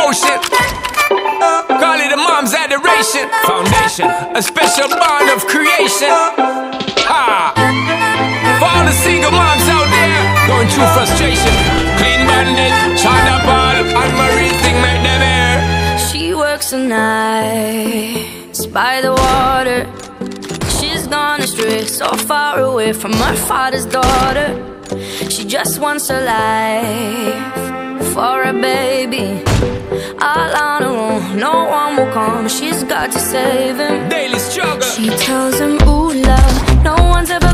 devotion. Call it a mom's adoration. Foundation, a special bond of creation. Ha! For all the single moms out there going through frustration, Clean Bandit, China Paul, and Marie thing make them air. She works the nights by the water. She's gone astray, so far away from her father's daughter. She just wants a life for a baby. All on her own, no one will come. She's got to save him. Daily struggle. She tells him, ooh, love, no one's ever